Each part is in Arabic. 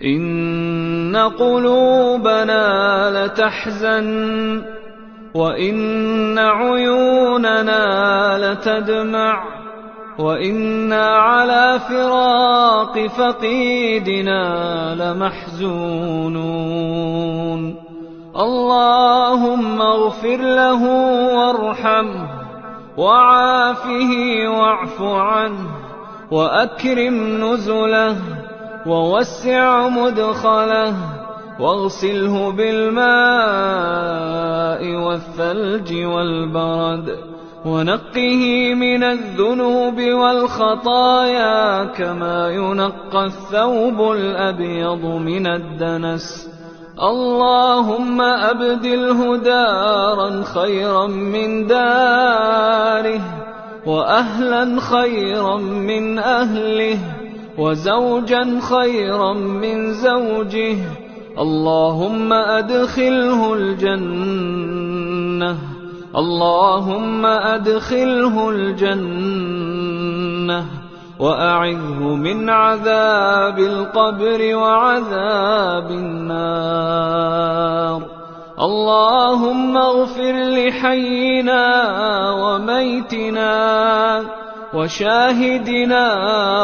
إن قلوبنا لتحزن وإن عيوننا لتدمع وإنا على فراق فقيدنا لمحزونون. اللهم اغفر له وارحمه وعافه واعف عنه وأكرم نزله ووسع مدخله واغسله بالماء والثلج والبرد ونقه من الذنوب والخطايا كما ينقى الثوب الأبيض من الدنس. اللهم أبدله دارا خيرا من داره وأهلا خيرا من أهله وزوجا خيرا من زوجه. اللهم أدخله الجنة اللهم أدخله الجنة وأعذه من عذاب القبر وعذاب النار. اللهم اغفر لحينا وميتنا وشاهدنا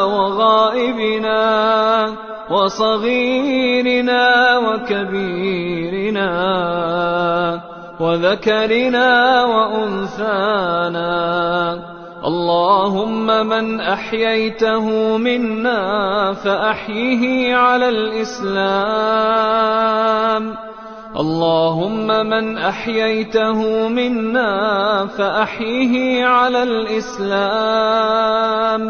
وغائبنا وصغيرنا وكبيرنا وذكرنا وأنثانا. اللهم من أحييته منا فأحيه على الإسلام اللهم من أحييته منا فأحيه على الإسلام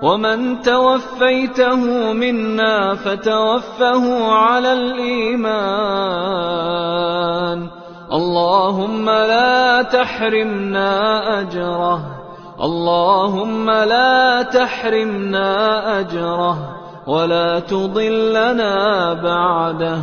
ومن توفيته منا فتوفه على الإيمان. اللهم لا تحرمنا أجره اللهم لا تحرمنا أجره ولا تضلنا بعده